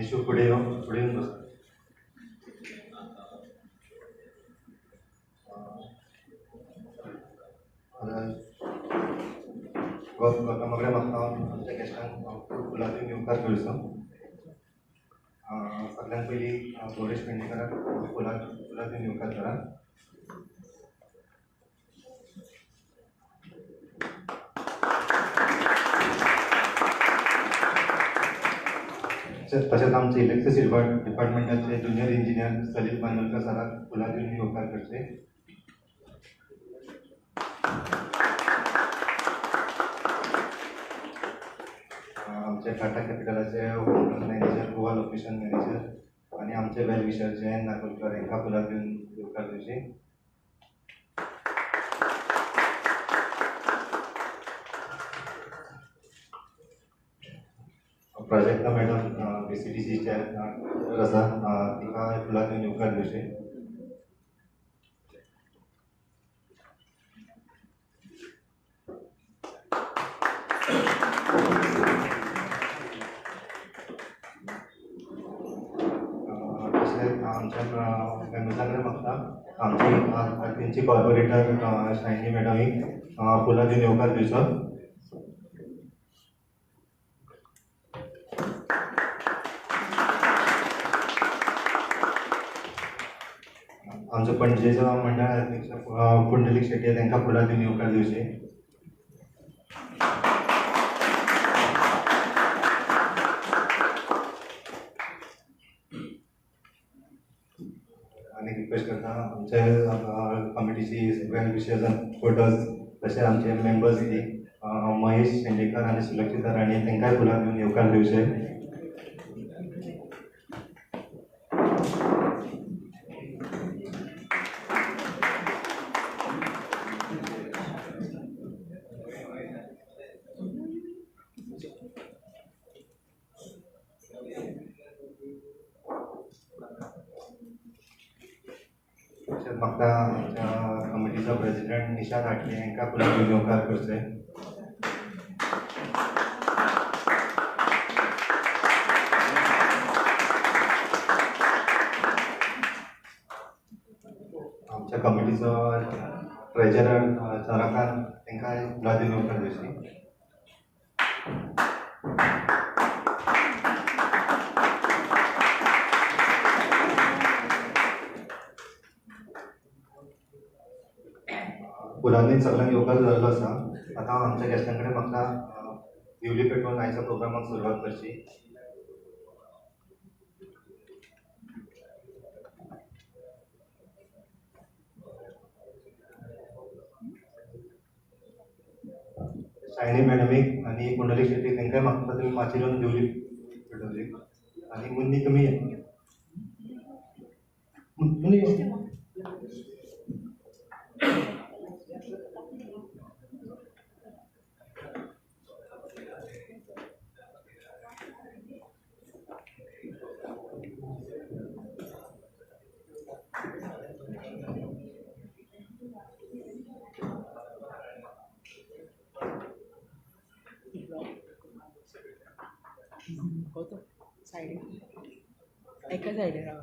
यशू पुढे येऊन बस. गौतम म्हाका आमच्या गेस्टांक फुलांतून येवकार करचो. सगळ्यांत पयलीं गौरेश पेडणेकराक फुलांतून येवकार करा. तशेंच आमचे इलेक्ट्रिसिटी डिपार्टमेंटाचे ज्युनियर इंजिनियर सलील बांदोडकर सराक फुलांतून येवकार करचे. आमचे टाटा कॅपिटलाचे मॅनेजर, गोवा लोकेशन मॅनेजर आणि आमचे वेल विशर जयंत नागोलकर हांकां फुलांतून येवकार करचे. प्राजक्ता मॅडम BCTC चेअर आसा, तिका फुलांतून येवकार करचे. आमच्या मेंबर्सांकडे मागता आमची तेंची कॉर्पोरेटर शायनी मॅडम ही फुलांतून येवकार दिवचो. आमचो पणजेचो मंडळ अध्यक्ष पुंडलीक शेट्ये तांकां फुलांतून येवकार दिवचे. आणि रिक्वेस्ट करता आमचे कमिटीची वेल विशर्स फोटोज तशेंच आमचे मेंबर्स ती महेश शेंडेकर आणि सुलक्षिता राणी तांकांय फुलांतून येवकार दिवचे. म्हाका आमच्या कमिटीचो प्रेसिडेंट निशांत आटले हांकां फुलांतून येवकार करचे. आमच्या कमिटीचो ट्रेजरर चंद्रकांत तांकांय फुलांतून येवकार दिवचे. फुलांनी सगळ्यांक येवकार जाल्लो आसा. आतां आमच्या गेस्टां कडेन म्हाका दिवली पेटोवन आयच्या प्रोग्रामाक सुरवात करची. शायनी मॅडमीक आणि पुंडलीक शेट्टी तांकांय म्हाका तुमी माचयेर येवन दिवली पेटोवची. आणि मुन्नी तुमी एका सायडीन राव.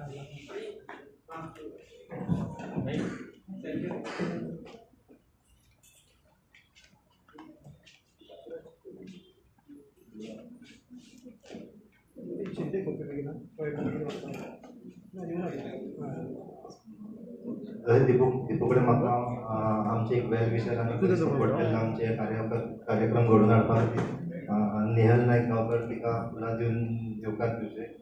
जसे दिपूकडे म्हाका आमचे एक वेल विशर आनी सपोर्ट केल्लो आमचे कार्यक्रम घडोवन हाडपा खातीर नेहल नायक गांवकर तिका फुलां दिवन येवकार दिवचे.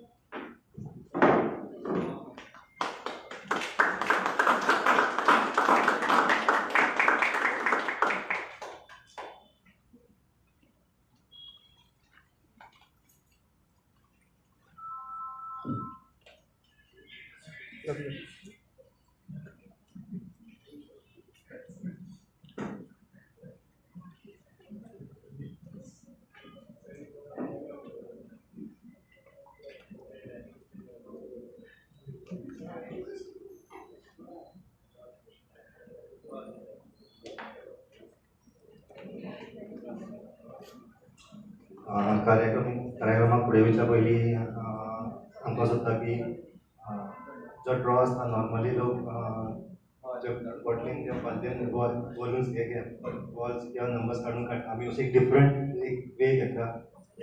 कार्यक्रमाक फुडें वयच्या पयलीं सांगपाक सोदता की जो ड्रॉ आसता नॉर्मली लोक बॉटलीन किंवा बालदेन बॉलून्स बॉल्स किंवा नंबर्स काडून काडटा. आमी अशें एक डिफरंट एक वे घेता.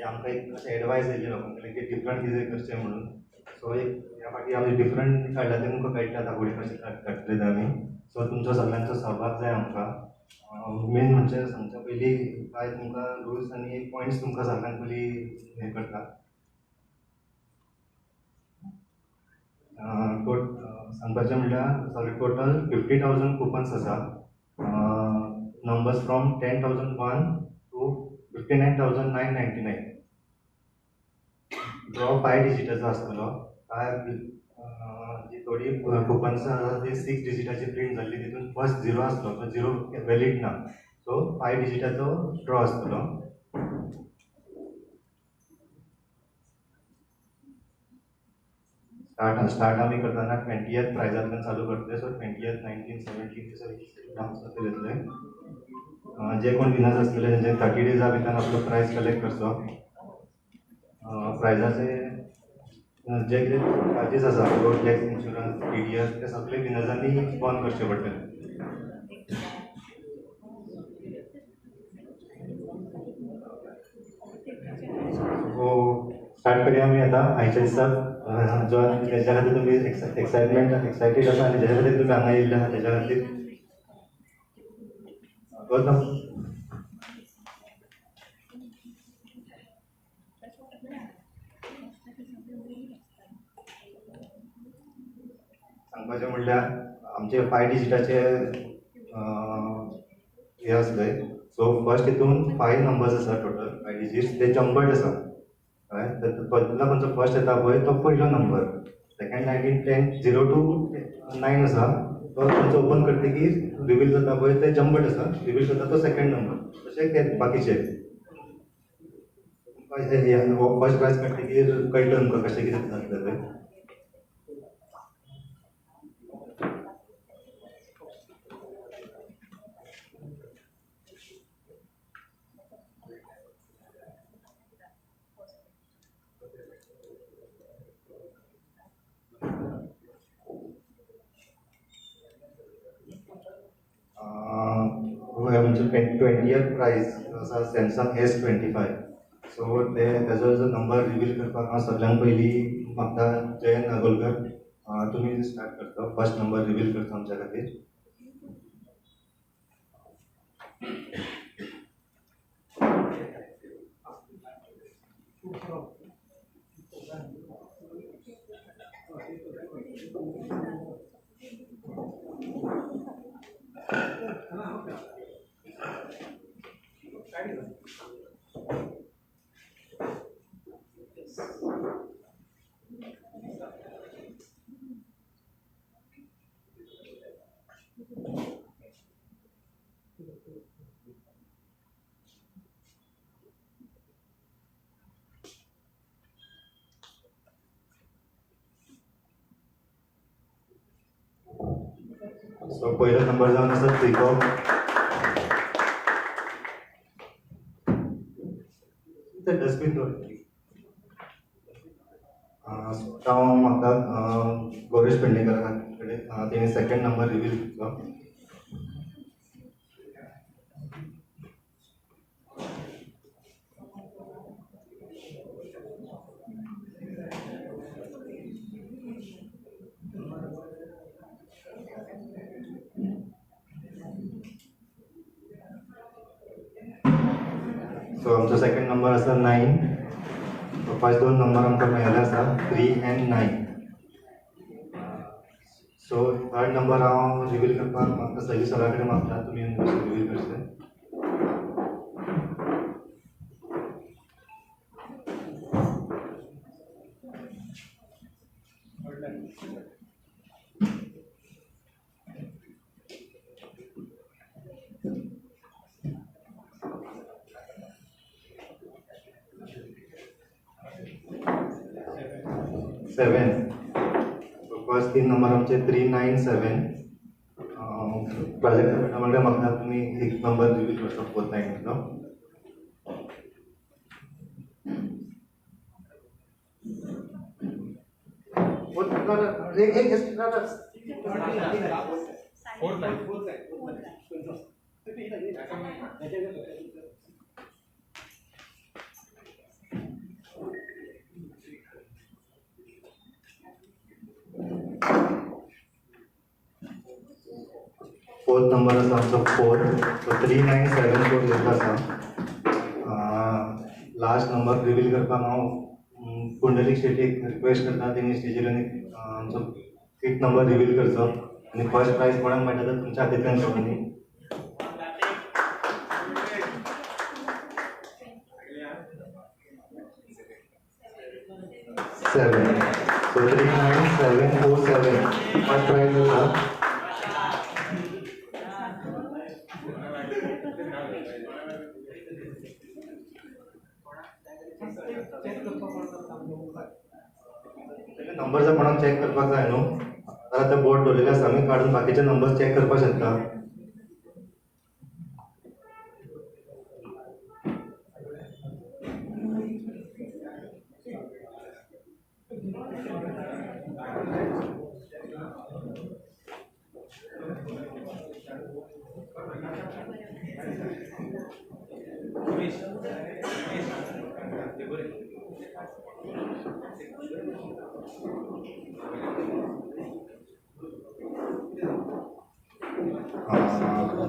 आमकां एक अशें एडवायस येयल्ली लोकांकडल्यान की डिफरंट कितें करचें म्हणून. सो एक ह्या फाटी आमी डिफरंट काडला ते तुमकां कळटा दाखोवडी कशें काडटले आमी. सो तुमचो सगळ्यांचो सहभाग जाय आमकां. मेन म्हणजे सांगच्या पयलीं कांय तुमकां रुल्स आनी पॉयंट्स तुमकां सगळ्यांत पयलीं हें करता. सांगपाचें म्हणल्यार सगळे टोटल 50,000 कुपन्स आसा. Numbers from 10,001 to 59,999. ड्रॉ 5 डिजिटाचो आसतलो. जी थोडी कुपन्स आसा ती 6 डिजिटाची प्रिंट जाल्ली. तितून फर्स्ट 0 आसलो तो 0 वॅलीड ना. सो 5 डिजिटाचो ड्रॉ आसतलो. स्टार्ट आमी करतना 20th प्रायजांतल्यान चालू करतले. सो 20th 19th 17th येतले. जे कोण विनर्स आसतले तेंचे 30 डेजा भितर आपलो प्रायज कलेक्ट करचो. प्रायजाचे जे कितें चार्जीस आसा रोड टॅक्स इन्शुरन्स TDS ते सगळे विनर्सांनी बंद करचे पडटले. स्टार्ट करूया आमी आतां आयच्या दिसाक जो तेच्या खातीर तुमी एक्सायटेड आसा आनी जेच्या खातीर तुमी हांगा येयल्ले आहा तेच्या खातीर सांगपाचें म्हणल्यार आमचे 5 डिजिटाचे हे आसले. सो फर्स्ट हितून 5 नंबर्स आसा टोटल 5 डिजिट्स ते जम्बड आसा. तातूंतलो खंयचो फर्स्ट येता पळय तो पयलो नंबर. सेकंड 19 10 0 टू 9 आसा तो खंयचो ओपन करतकीर रिवील जाता पळय ते जम्बड आसा. रिवील जाता तो सेकंड नंबर. तशें बाकीचे फर्स्ट प्रायज काडटकीर कळटलें तुमकां कशें कितें जातलें तें. म्हणजे 20th प्रायज आसा सॅमसंग S25. सो तेजो जो नंबर रिवील करपाक हांव सगळ्यांत पयलीं मागता जयंत नागोलकर तुमी स्टार्ट करता. फर्स्ट नंबर रिवील करता आमच्या खातीर. सो पयलो नंबर जावन आसा त्रिको. डस्टबीन दवर हांव म्हाका गौरेश पेडणेकरा कडेन तेणी सेकंड नंबर रिवील केलो. सो आमचो सेकंड नंबर आसा 9. फर्स्ट दोन नंबर आमकां मेळिल्ले आसा 3 and 9. सो थर्ड नंबर हांव रिवील करपाक म्हाका सगळी सरा कडेन मागता तुमी रिवील करचें. सेवन. फर्स्ट तीन नंबर आमचे 3, 9, 7. प्रोजेक्ट म्हणजे म्हाका तुमी एक नंबर रिवील करचो 4th 9 फोर्थ नंबर आसा आमचो 4. सो 3, 9, 7 4 येता आसा. लास्ट नंबर रिवील करपाक हांव पुंडलीक शेट्टीक रिक्वेस्ट करता तेणी स्टेजीर आमचो 8th नंबर रिवील करचो आनी फर्स्ट प्रायज कोणाक मेळटा तर तुमच्या हातींतल्यान सोडून. 7. सो 3, 9, 7 4 7 फर्स्ट प्रायज आसा. नंबर जर कोणाक चेक करपाक जाय न्हू जाल्यार ते बोर्ड दवरलेले आसा आमी काडून बाकीचे नंबर चेक करपाक शकता.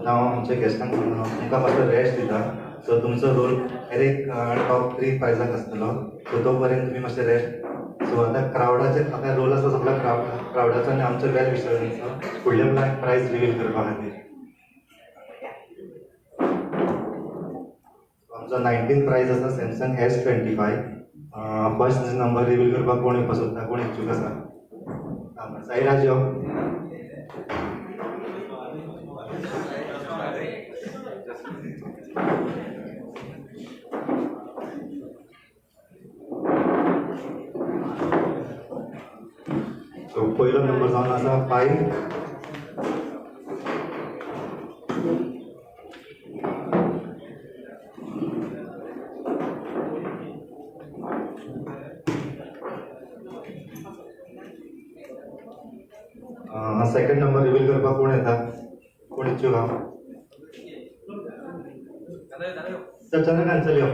हांव आमच्या गेस्टांक तुमकां मातसो रेस्ट दिता. सो तुमचो रोल डायरेक्ट टॉप 3 प्रायजाक आसतलो. सो तो पर्यंत तुमी मातशें रेस्ट. सो आतां क्रावडाचे आतां रोल आसा सगळ्या क्रावडाचो आनी आमचो वेल विशयांचो फुडले प्रायज रिवील करपा खातीर. आमचो 19th प्रायज आसा Samsung S25. First number reveal करपाक कोण येवपाक सोदता, कोण इच्छूक आसा? साईराज यो. सो पयलो नंबर जावन आसा 5. सेकंड नंबर रिवील करपाक कोण येता, कोण इच्छूक आहा? चंद्रकांत चल यो.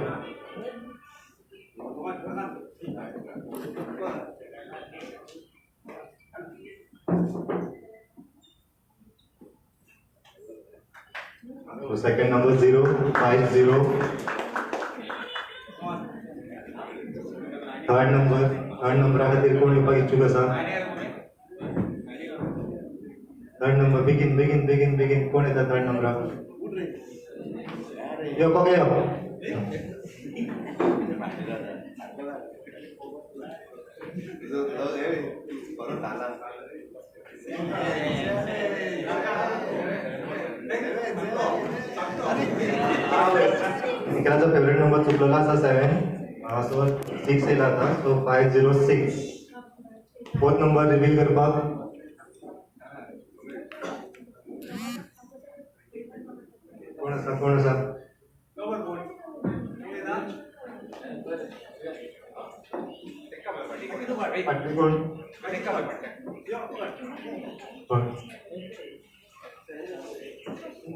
Second number 050. थर्ड नंबरा खातीर कोण येवपाक इच्छूक आसा? थर्ड नंबर बेगीन कोण येता थर्ड नंबराक? यो कोण यो. निखिलाचो फेवरेट नंबर चुकलेलो आसा 7. सो 6 येयला आतां. सो 506. फोर्थ नंबर रिवील करपाक कोण आसा? पाटील कोण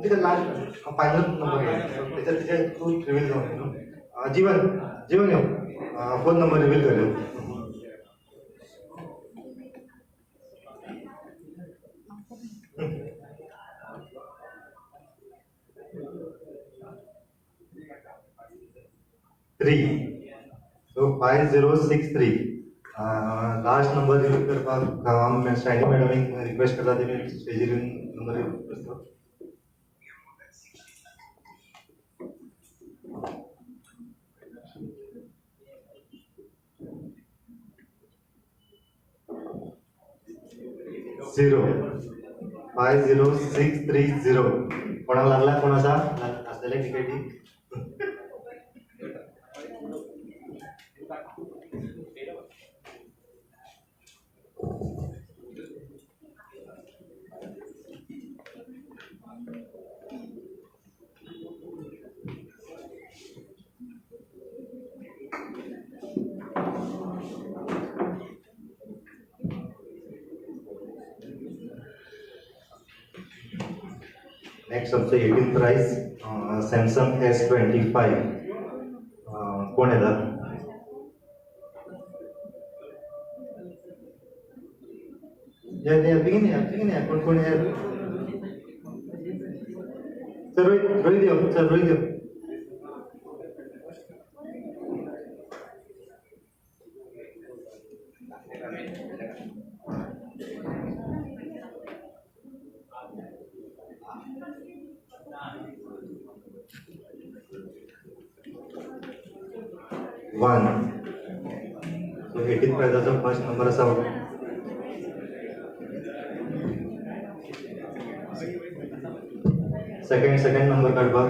तिथे लास्ट फायनल नंबर त्याच्यात तिथे तू रिव्हील जाऊन जीवन जीवन येऊ फोन नंबर रिव्हील करेल 3 so 5063 लास्ट नंबर रिव्हील करपाक हांव स्टँडी मॅडमीक रिक्वेस्ट करता तेमी स्टेजीर येवन नंबर रिव्हील करता 5063 कोणाक लागला कोण आसा आसलेले टिकेटी नेक्स्ट आमचं 18th प्राइस सॅमसंग S25 कोण येता बेगीन कोण सर रोहित यो सर रोहित यो 1 so 18th प्राइजाचो फर्स्ट नंबर आसा सेकंड नंबर काडपाक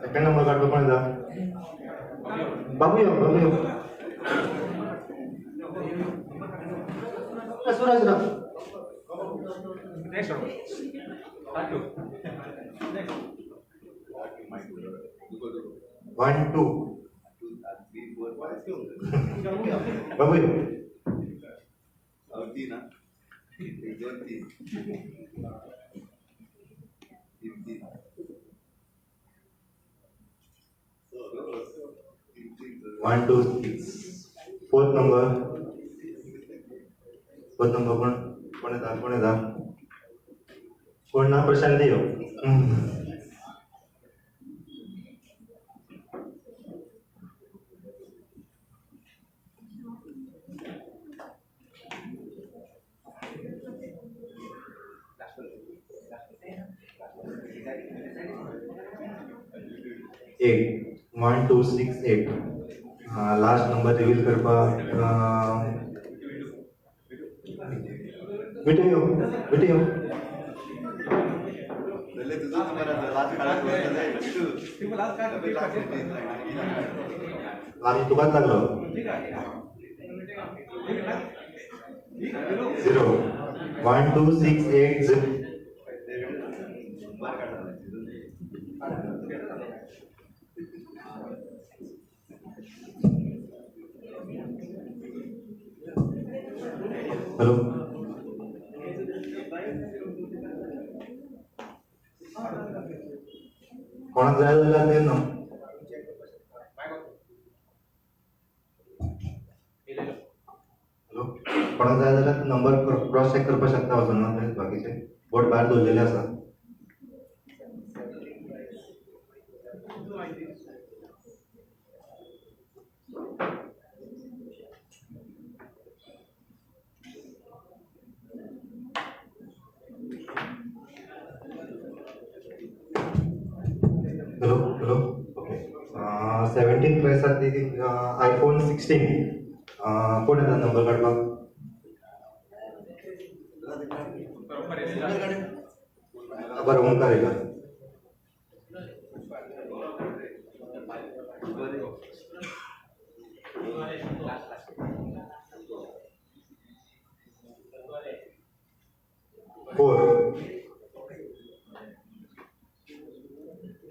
सेकंड नंबर काडपाक कोण येता बाबू यो सुराज राव नेक्स्ट 1 2 बाबू यो अवधी ना 1 2 3 1 2 6 फोर्थ नंबर कोण येता कोण ना प्रशांत यो एट 1 2 6 8 लास्ट नंबर रिव्हील करपाक बेटे यो पहले तुझा नंबर आता लास्ट काढा लास्ट तुकाच लागलो 0 1 2 6 8 0 हेलो कोणाक जाय जाल्यार ते न्हू हॅलो कोणाक जाय जाल्यार नंबर क्रॉस चेक करपाक शकता वचून ना बाकीचे बोट भायर दवरलेले आसा hello okay 17th price iPhone 16 कोण येता नंबर काडपाक बरं ओंकार येता four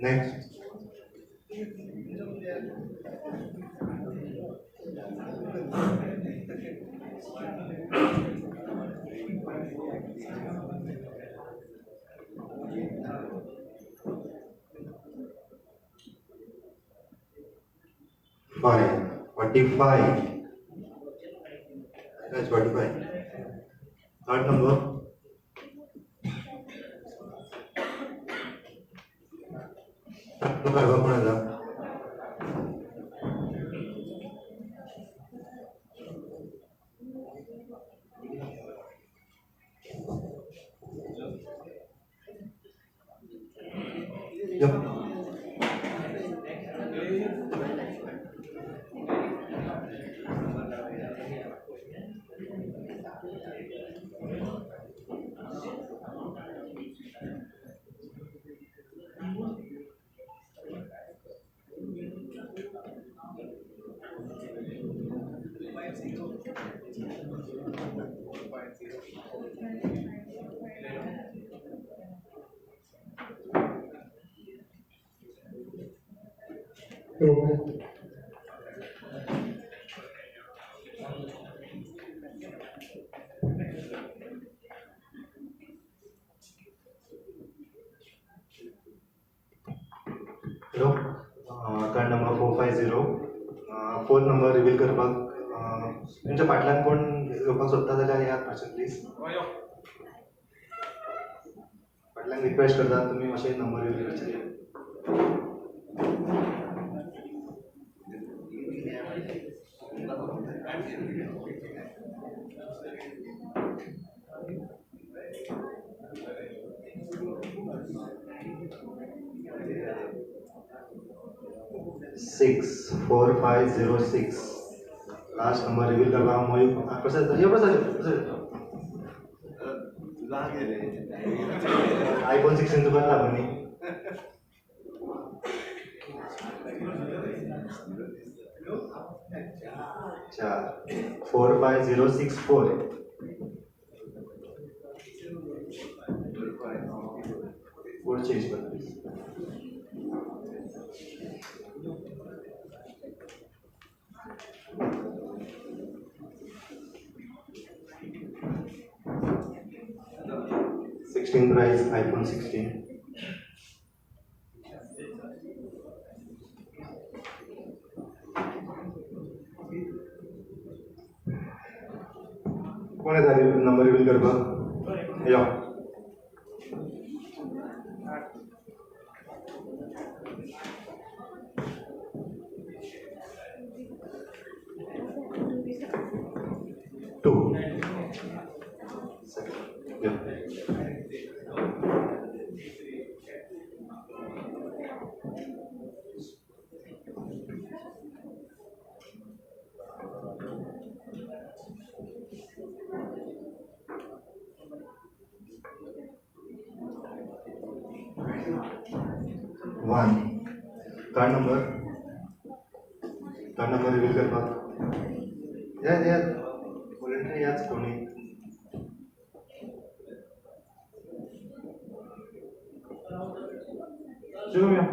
next Five. 45. That's 45. Third number. तो करवा पड़ेगा. 450. फोन नंबर रिवील करपाक तुमच्या फाटल्यान कोण येवपाक सोदता जाल्यार याद मातशें प्लीज. फाटल्यान रिक्वेस्ट करता तुमी मातशें नंबर रिवील करचे. सिक्स 4506. लास्ट नंबर रिवील करपा मयूर आयफोन 16 तुका लागून न्ही. अच्छा 45064. कोड चेंज कर प्लीज. Price iPhone 16. कोण येता नंबर रिवील करपाक? या 2. Yeah. 1. कार्ड नंबर रिवील करपाक या वॉलंटियर याच कोणी. Zoom ya.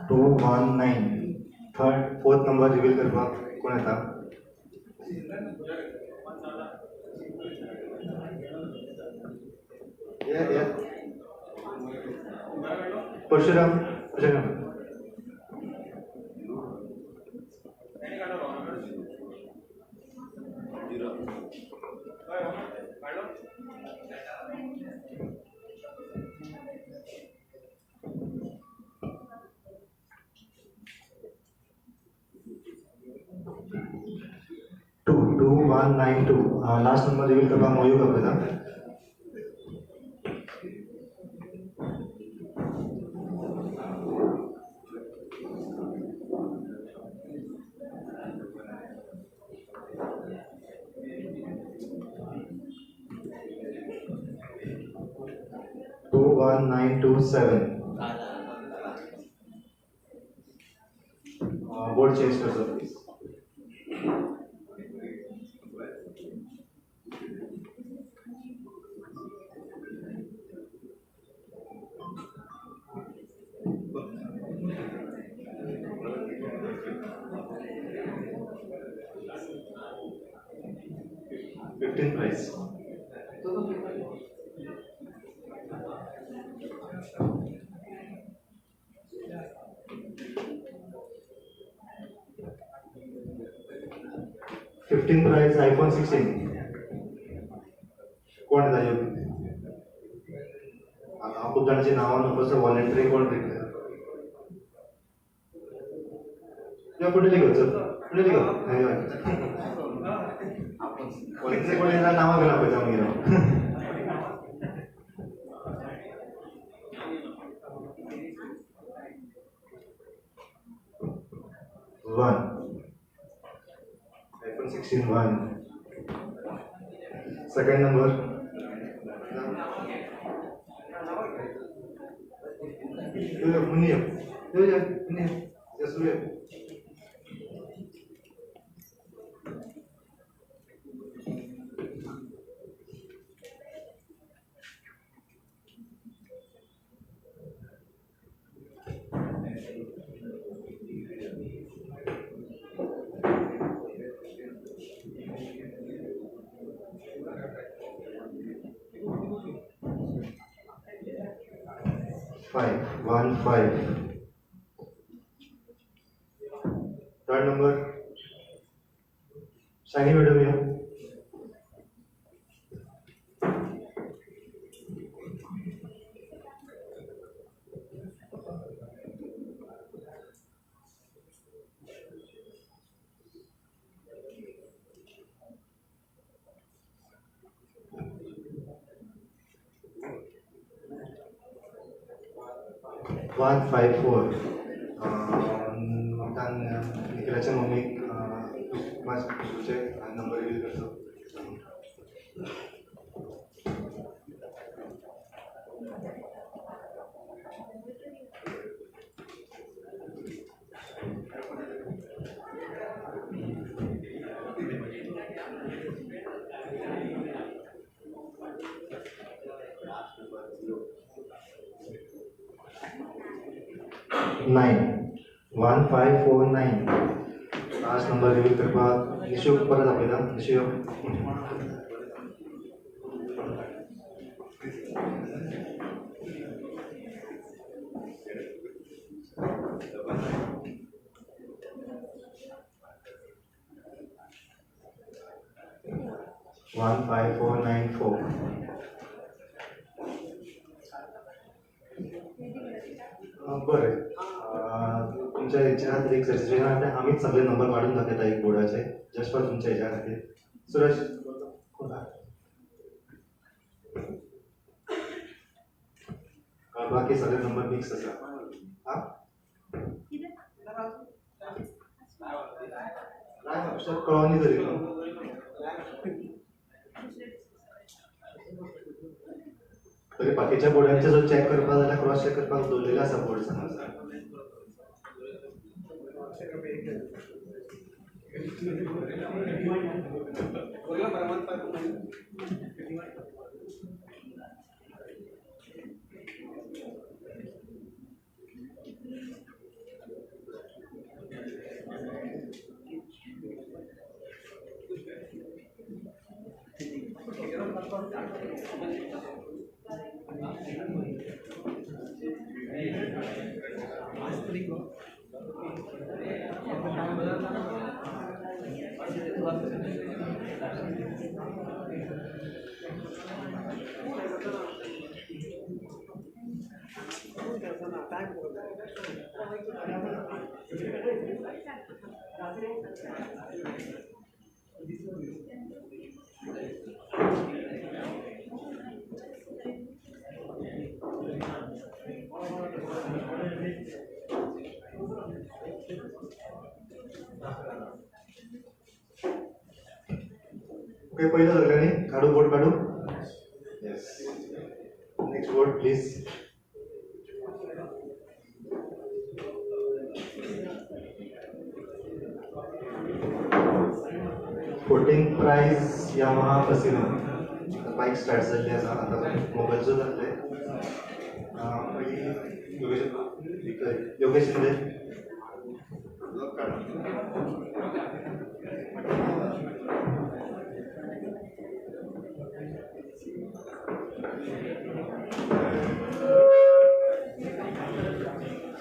219. Fourth number reveal करपाक कोण येता? Parshuram. Two 2192. Last number reveal करपाक मयूर करता. 21927. बोर्ड चेंज कर दो प्लीज. प्राइस. 15 price iPhone 16. कोण आहे त्याच्यावर? आता खूप जणांची नावं नको सर व्हॉलेंटरी कोण भेटले किंवा पुढे लिखो सर पुढे लिखो व्हॉलेंटरी कोण याला नावं गेला पाहिजे आम्ही 1 iPhone 16 1. Second number. Munir. Munir. Yes, we. Five, 1 5. Third number. Shiny madam here. One 5 4. Tentang Nikilacha mami mas check number reveal करतो. Nine. 1 5 4 9. Last number reveal करपा निशू परत आपल्याला निशू 1 5 4 9 4. बरं तुमच्या याच्यात एक सिच्युएशन आहे आम्हीच सगळे नंबर काढून दाखवत आहे एक बोर्डाचे जस्ट फॉर तुमच्या याच्या खातीर सुरेश बाकी सगळे नंबर मिक्स आसा हा लायव अक्षर कळोनी तरी तरी बाकीच्या बोर्डांचे जो चेक करपाक जाल्यार क्रॉस चेक करपाक दवरलेले आसा बोर्ड समज ओके पहिलं सगळ्यांनी काढू बोर्ड काढू yes next board please 14 price Yamaha Fascino bike start जाल्ली आसा आतां मोबायलचो जातले Yogesh Shinde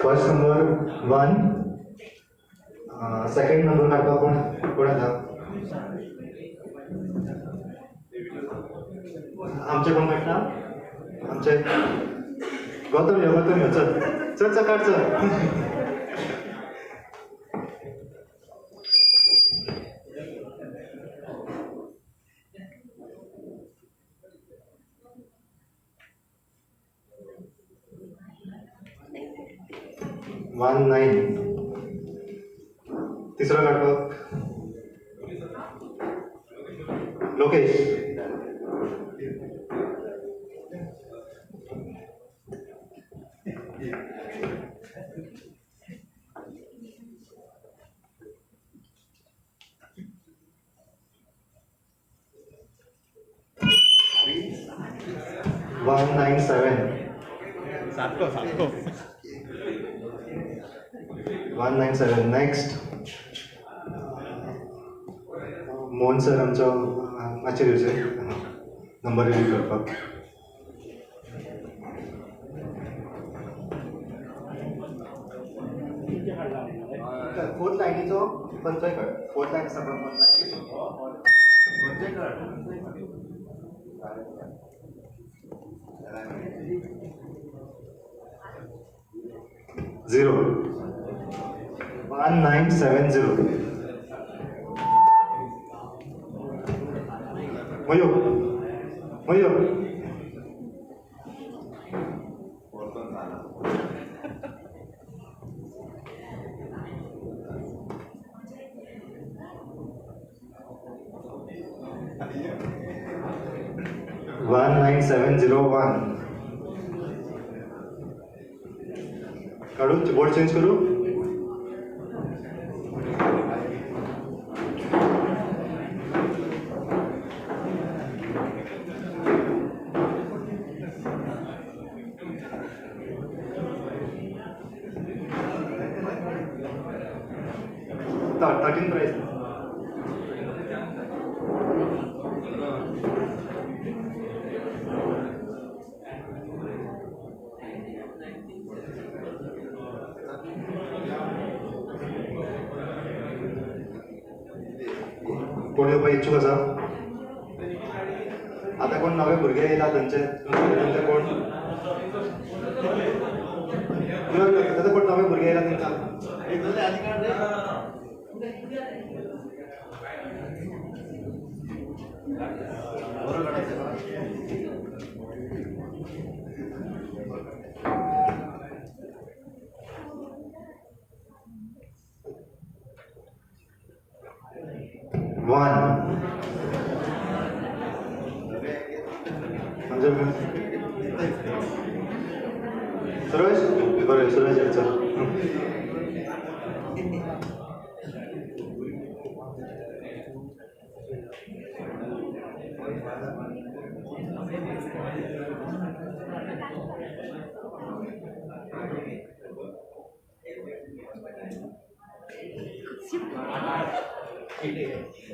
first number 1, second number काढतो आपण कोण आता आमचे कोण काढता आमचे गौतम यो चल चल चल काढ चल 19 तिसरा काढतो लोकेश 197 197 नेक्स्ट मोहन सर आमचो मातशें दिवचे नंबर रिव्यू करपाक फोर्थ लायनीचो खंयचोय काड फोर्थ लायन आसा Zero 1970 Mayo 19701 काढू बोर्ड चेंज करू थर्टीन प्राइस कोण येवपाक इच्छुक आसा आता कोण नवे भुरगे येयला तांचे कोण आता कोण नवे भुरगे येयला तांकां सुरेश बरं सुरेश यायचं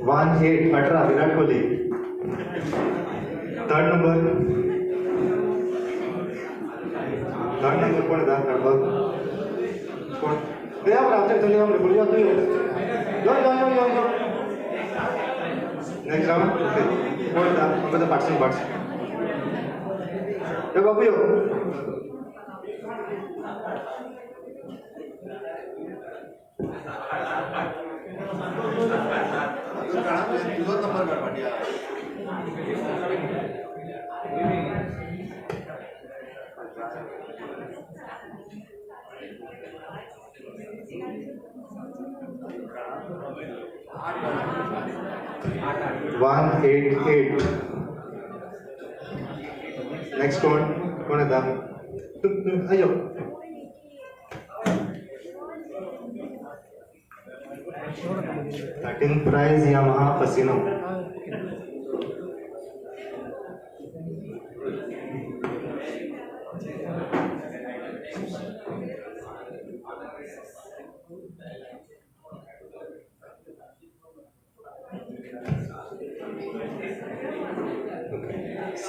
one 18 Virat Kohli third number कोण येता काडपाक कोण ते आमच्या थंय आमले बोलया तूं यो नेक्स्ट राउंड ओके कोण येता आमकां पार्ट्स यो बाबू यो तुझो नंबर काढ पाटिया 188 नेक्स्ट कोण येता अयो thirteen prize Yamaha Fascino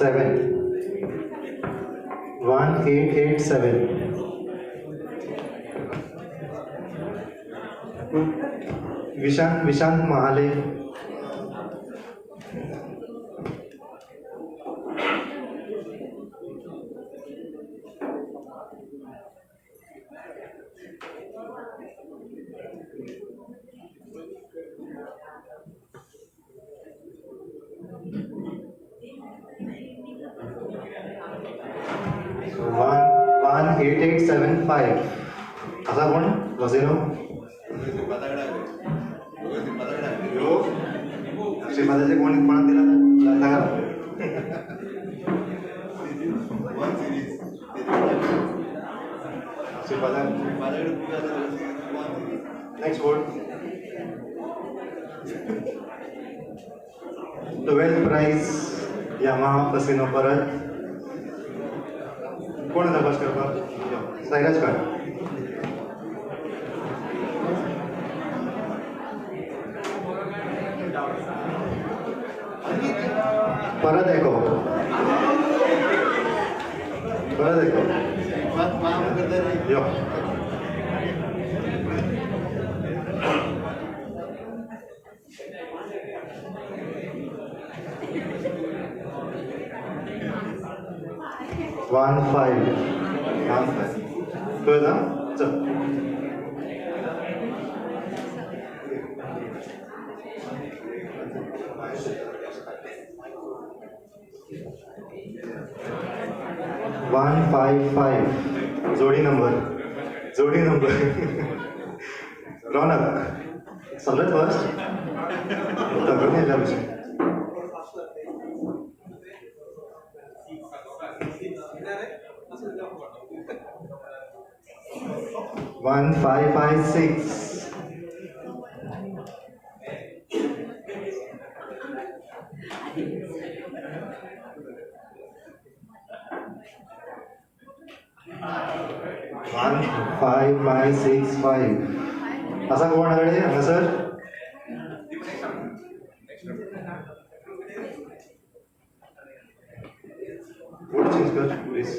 seven 1887. Vishant Mahale. So 18875. असा कोण वसेनो यो श्रीपादाचे कोणाक दिला सांगा श्रीपादा next board 12th prize Yamaha Fascino परत कोण तपास करपाक सायराज काड परत ऐको 15 कळलं चल 155 जोड़ी नंबर रौनक सगळ्यात फर्स्ट तगड नेला विषय 1556 15565 असा कोण आहे हांगा सर बोर्ड चेंज कर प्लीज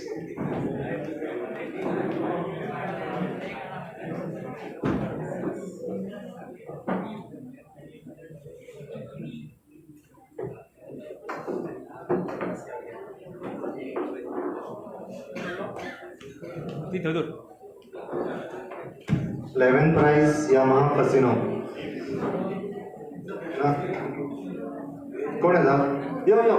ती धर 11th prize Yamaha Fasino कोण आहे यो यो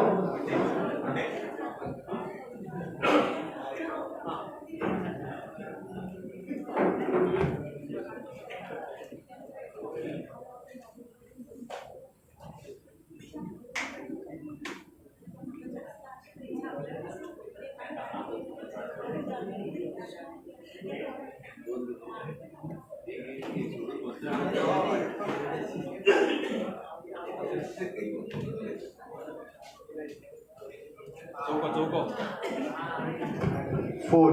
चौको 4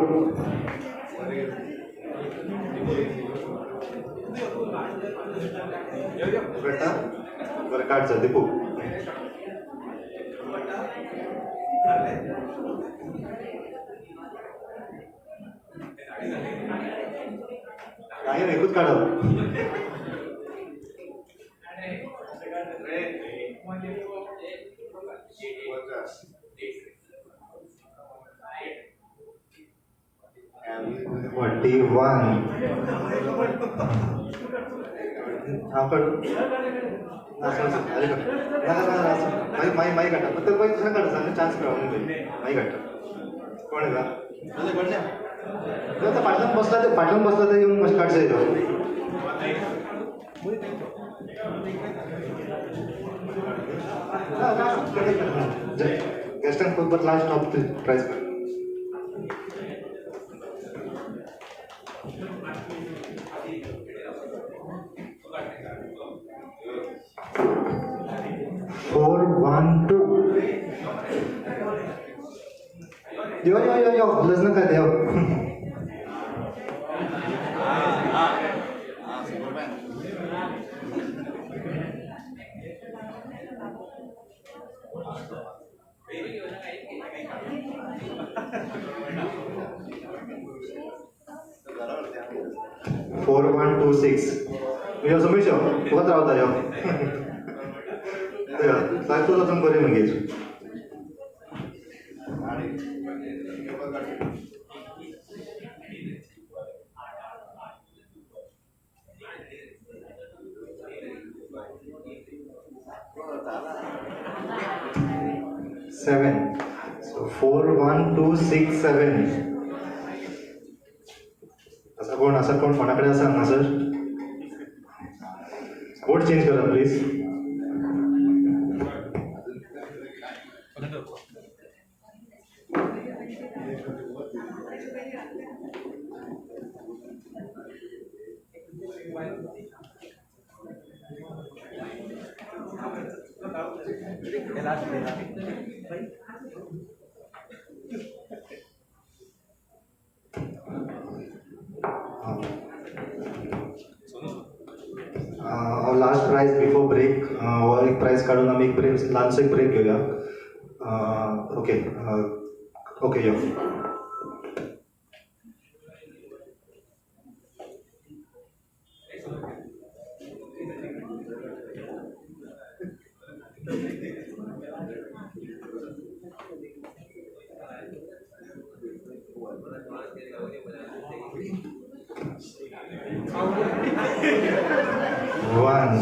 बेटा बरं काढ चल दीपू काही नाही एकूच काढव आपण माई काढा फक्त दुसरं काढा सांग चान्स मिळवून माई काढा कोण आहे का पाठवून बसला तर येऊन मस्त काढता येतो गेस्टांक खूप लास्ट टॉप प्राइस कर 412 yo let's look at Superman 4126. यो समेश यो तुकाच रावता यो सारको तो वचून बरें मगेर. Seven. So 41267. असा कोण कोणाकडे असा हांगा सर बोर्ड चेंज करा please. Last prize before break हो एक प्राइज काढून आम्ही एक ब्रेक ल्हानसो एक ब्रेक घेऊया. ओके ओके यो. One.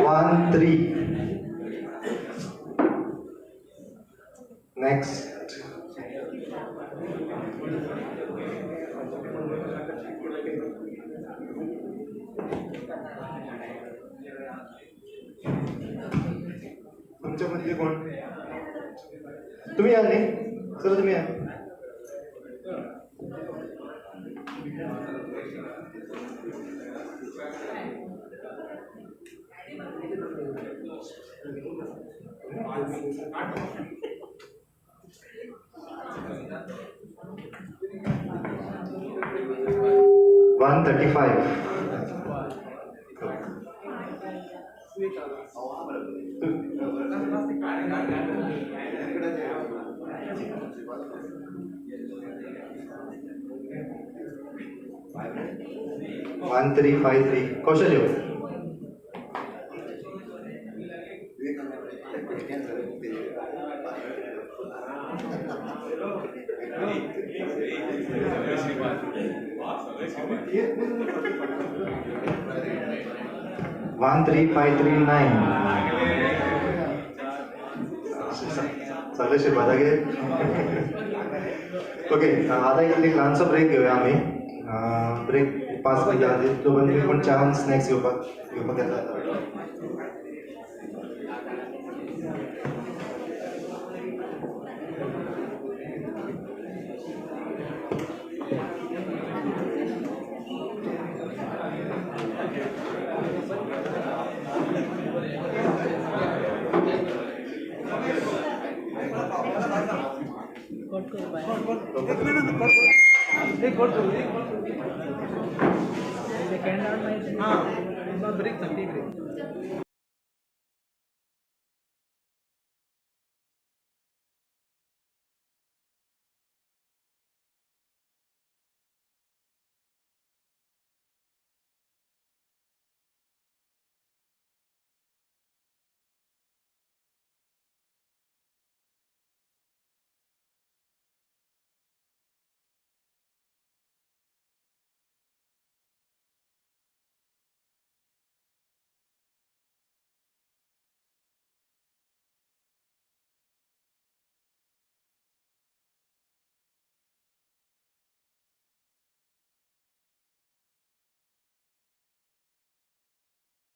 One, three. Next. तुमच्यामध्ये कोण तुम्ही या नाही सर तुम्ही या. One 35. One 353. कौशल यो. One 3539. सगळे शिकवा जागे. ओके आता एक लहानसा ब्रेक घेऊया आम्ही. ब्रेक 5 मिनिटां आधी दोघांनी पण चहा स्नॅक्स घेवपाक येता. ब्रेक